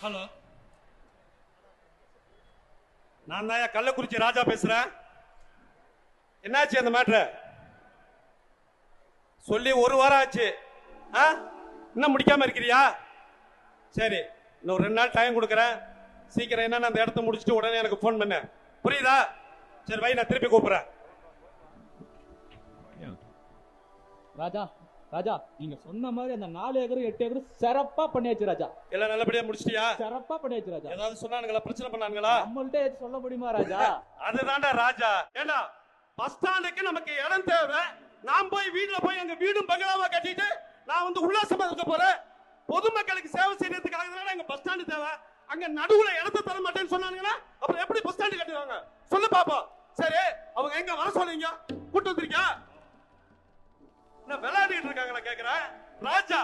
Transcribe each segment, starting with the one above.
Hello, நான் தான் கள்ளக்குறிச்சி ராஜா பேசுறேன். என்னாச்சு அந்த மேட்ரு? சொல்லி ஒரு வாரம் ஆச்சு. இன்னும் முடிக்காம இருக்கிறியா? சரி, இன்னும் 2 நாள் டைம் கொடுக்குறேன். சீக்கிரம் என்னன்னு அந்த இடத்த முடிச்சுட்டு உடனே எனக்கு ஃபோன் பண்ண. புரியுதா? சரி வை, நான் திருப்பி கூப்பிடுறேன். ராஜா ராஜா, நீங்க சொன்ன மாதிரி அந்த 4 ஏக்கர் 8 ஏக்கர் சிறப்பா பண்ணியாச்சு ராஜா. எல்லாம் நல்லபடியா முடிச்சிட்டியா? சிறப்பா பண்ணியாச்சு ராஜா. ஏதாவது சொன்னானுங்களா? பிரச்சனை பண்ணானுங்களா? நம்மள்ட்ட எது சொல்ல முடியுமா ராஜா? அதுதான்டா ராஜா. ஏண்டா பஸ் ஸ்டாண்டுக்கு நமக்கு இடம் தேவை. நான் போய் வீட்டுல போய் எங்க வீடும் பங்களாவா கட்டிட்டு நான் வந்து உல்லாசமா இருக்க போறேன். பொதுமக்களுக்கு சேவை செய்யறதுக்காக தான் எங்க பஸ் ஸ்டாண்டு தேவை. அங்க நடுவுல இடத்த தர மாட்டேன்னு சொன்னானுங்கன்னா அப்புறம் எப்படி பஸ் ஸ்டாண்டு கட்டுவாங்க? சொல்லு பாப்போம். சரி, அவங்க எங்க வர சொல்றீங்க? கூட்டு வந்திருக்கியா? நான் விளையாடிட்டு இருக்காங்களா கேக்குறேன். ராஜா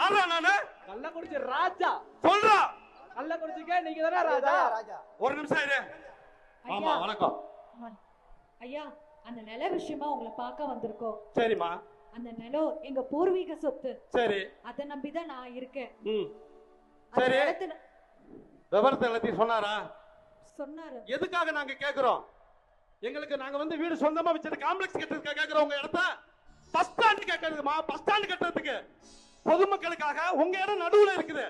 ஆறா? நானு கள்ளக்குறிச்சி ராஜா. சொல்றா, கள்ளக்குறிச்சிக்கே நீங்க தானே ராஜா? ஒரு நிமிஷம் இரு. ஆமா, வணக்கம் ஐயா. அந்த நில விஷயமா உங்களை பார்க்க வந்திருக்கோம். சரிம்மா. அந்த நிலம் எங்க பூர்வீக சொத்து. சரி, அதை நம்பிதான் நான் இருக்கேன். சரி, விவரத்தை எல்லாத்தையும் சொன்னாரா? சொன்னாரு. எதுக்காக நாங்க கேக்குறோம்? எங்களுக்கு நாங்க வந்து வீடு சொந்தமா வச்சிருக்க காம்ப்ளெக்ஸ் கட்டுறதுக்காக கேக்குறோம். உங்க இடத்த பஸ் ஸ்டாண்ட் கேட்கறதுமா? பஸ் ஸ்டாண்ட் கட்டுறதுக்கு பொதுமக்களுக்காக உங்க இடம் நடுவுல இருக்குது.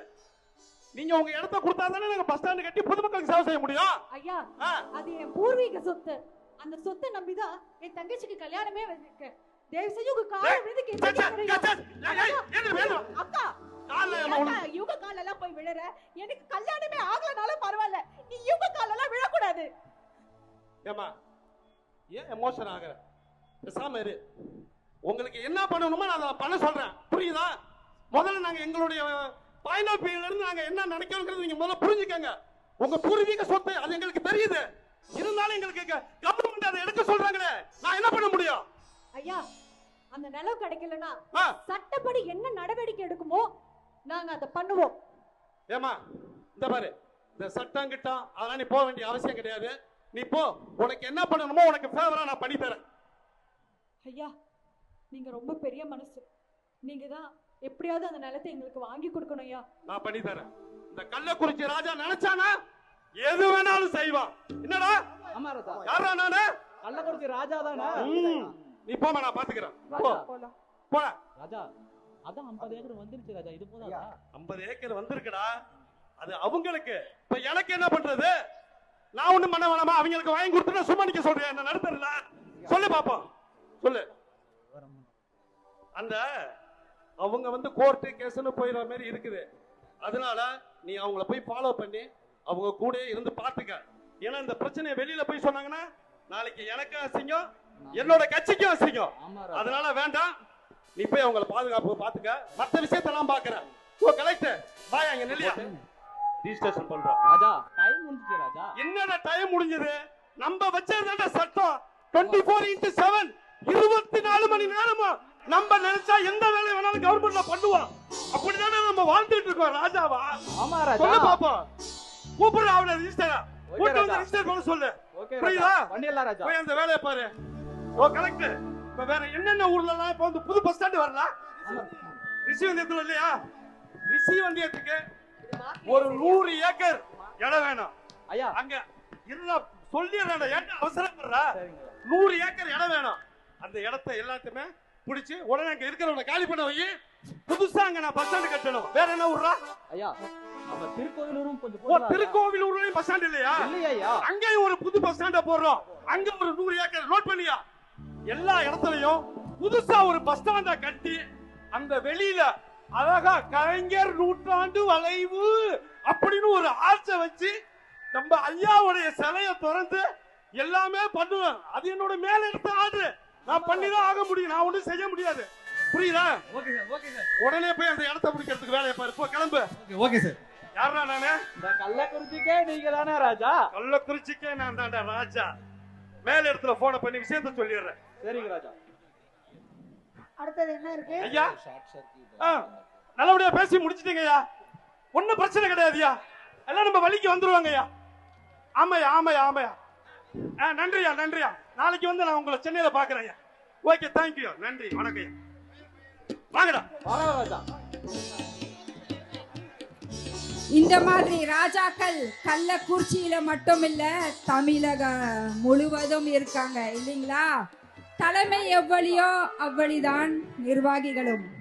நீங்க உங்க இடத்த கொடுத்தா தானே நாங்க பஸ் ஸ்டாண்ட் கட்டி பொதுமக்களுக்கு சேவை செய்ய முடியும். ஐயா, அது என் பூர்வீக சொத்து. அந்த சொத்தை நம்பிதான் என் தங்கச்சிக்கு கல்யாணமே வந்திருக்கேன். தயவு செஞ்சு உங்க காலை விழுந்து அக்கா, இவங்க காலெல்லாம் போய் விழற. எனக்கு கல்யாணமே ஆகலனாலும் பரவாயில்ல, நீ இவங்க காலெல்லாம் விழக்கூடாது. ஏமா ஏன் எமோஷன் ஆகுற? பேசாம இரு. உங்களுக்கு என்ன பண்ணணுமோ நான் அதை பண்ண சொல்றேன். புரியுதா? முதல்ல நாங்க எங்களுடைய பாயிண்ட் ஆஃப் வியூல இருந்து நாங்க என்ன நினைக்கிறோங்கிறது நீங்க முதல்ல புரிஞ்சுக்கங்க. உங்க பூர்வீக சொத்து அது எங்களுக்கு தெரியுது. இருந்தாலும் எங்களுக்கு கவர்மெண்ட் அதை எடுக்க சொல்றாங்களே, நான் என்ன பண்ண முடியும்? ஐயா, அந்த நிலம் கிடைக்கலனா சட்டப்படி என்ன நடவடிக்கை எடுக்குமோ நாங்க அதை பண்ணுவோம். ஏமா இந்த பாரு, இந்த சட்டம் கிட்டம் அதெல்லாம் நீ போக வேண்டிய அவசியம் கிடையாது. நீ போ, உனக்கு என்ன பண்ணணுமோ உனக்கு ஃபேவரா நான் பண்ணி தரேன். ஐயா, நீங்க ரொம்ப பெரிய மனசு. நீங்க தான் எப்படியாவது அந்த நிலத்தை எங்களுக்கு வாங்கி கொடுக்கணும். ஐயா, நான் பண்ணி தரேன். இந்த கள்ளக்குறிச்சி ராஜா நினைச்சானா எது வேணாலும் செய்வான். என்னடா? ஆமா ராஜா. யாரா நானு? கள்ளக்குறிச்சி ராஜா தானே. நீ போமா, நான் பாத்துக்கிறேன். போடா ராஜா. அதான் 50 ஏக்கர் வந்துருச்சு ராஜா. இது போதாதா? 50 ஏக்கர் வந்திருக்குடா. அது அவங்களுக்கு. இப்ப எனக்கு என்ன பண்றது? நான் ஒண்ணும் பண்ண வேணாமா? அவங்களுக்கு வாங்கி கொடுத்துட்டு சும்மா நிக்க சொல்றேன். என்ன நடத்தல? சொல்லு பாப்போம், சொல்லு. அந்த அவங்க வந்து கோர்ட்டு கேஸ்னு போயிடுற மாதிரி இருக்குது. அதனால நீ அவங்கள போய் ஃபாலோ பண்ணி அவங்க கூட இருந்து பாத்துக்க. ஏன்னா இந்த பிரச்சனையை வெளியில போய் சொன்னாங்கன்னா நாளைக்கு எனக்கு அசிங்கம், என்னோட கட்சிக்கும் அசிங்கம். அதனால வேண்டாம், நீ போய் அவங்கள பாதுகாப்பு பாத்துக்க. மற்ற விஷயத்தெல்லாம் பாக்குறேன். ஓ கலெக்டர் பாய், அங்க நெல்லியா ரிஜிஸ்ட்ரேஷன் பண்றோம். ராஜா டைம் முடிஞ்சு ராஜா. என்னடா டைம் முடிஞ்சது? நம்ம வச்சதுதான்டா சட்டம். 24x7 24 மணி நேரமும் நம்ம நினைச்சா எந்த வேலை வேணாலும் கவர்மெண்ட்ல பண்ணுவோம். அப்படிதானே நம்ம வாழ்ந்துட்டு இருக்கோம் ராஜாவா? ஆமா ராஜா. சொல்ல பாப்போம். கூப்பிடுற அவனை ரிஜிஸ்டரா கூப்பிட்டு வந்து ரிஜிஸ்டர் பண்ண சொல்லு. புரியுதா? பண்ணிடலாம் ராஜா. போய் அந்த வேலையை பாரு. ஓ கலெக்டர், இப்ப வேற என்னென்ன ஊர்ல எல்லாம் இப்ப வந்து புது பஸ் ஸ்டாண்ட் வரல? ரிஷி வந்தியத்துல இல்லையா? ரிஷி வந்தியத்துக்கு ஒரு 100 ஏக்கர் இடம் வேணும். ஐயா அங்க இருந்தா சொல்லிடுறேன். ஏன் அவசரப்படுற? 100 ஏக்கர் இடம் வேணும். அந்த இடத்தை எல்லாத்தையுமே பிடிச்சு உடனே அங்க இருக்கிறவனை காலி பண்ண வை. புதுசா அங்க நான் பஸ் ஸ்டாண்ட் கட்டணும். வேற என்ன ஊர்ரா? ஐயா நம்ம திருக்கோவிலூரும் கொஞ்சம் போடலாம். திருக்கோவிலூர்லயும் பஸ் ஸ்டாண்ட் இல்லையா? இல்லையா? அங்கேயும் ஒரு புது பஸ் ஸ்டாண்ட போடுறோம். அங்க ஒரு 100 ஏக்கர் நோட் பண்ணியா? எல்லா இடத்துலயும் புதுசா ஒரு பஸ் ஸ்டாண்ட கட்டி அந்த வெளியில அழகா கலைஞர் நூற்றாண்டு வளைவு அப்படின்னு ஒரு ஆர்ச்சை வச்சு நம்ம ஐயாவுடைய சிலையை திறந்து எல்லாமே பண்ணுவேன். அது என்னோட மேல எடுத்த ஆர்டர். நான் பண்ணிதான் ஆக முடியும். நான் ஒண்ணும் செய்ய முடியாது. புரியுதா? Okay sir, okay sir. உடனே போய் அந்த இடத்தை பிடிக்கிறதுக்கு வேலையை பாரு. போ கிளம்பு. Okay sir. யாரா நானு? இந்த கள்ளக்குறிச்சிக்கே நீங்க தானே ராஜா? கள்ளக்குறிச்சிக்கே நான் தான்டா ராஜா. மேல இடத்துல போன பண்ணி விஷயத்த சொல்லிடுறேன். சரிங்க ராஜா. அடுத்தது என்ன இருக்கு? ஐயா நல்லபடியா பேசி முடிச்சிட்டீங்கய்யா. ஒன்னும் பிரச்சனை கிடையாதுயா. எல்லாம் நம்ம வழிக்கு வந்துருவாங்கய்யா. ஆமாயா ஆமாயா ஆமாயா. நன்றியா நன்றியா. நாளைக்கு வந்து நான் உங்களை சென்னையில பாக்குறேன். Okay, thank you. நன்றி, வணக்கம். வாங்கடா. ராஜா. இந்த மாதிரி ராஜாக்கள் கள்ளக்குறிச்சியில மட்டும் இல்ல, தமிழகம் முழுவதும் இருக்காங்க இல்லைங்களா? தலைமை எவ்வளியோ அவ்வளிதான் நிர்வாகிகளும்.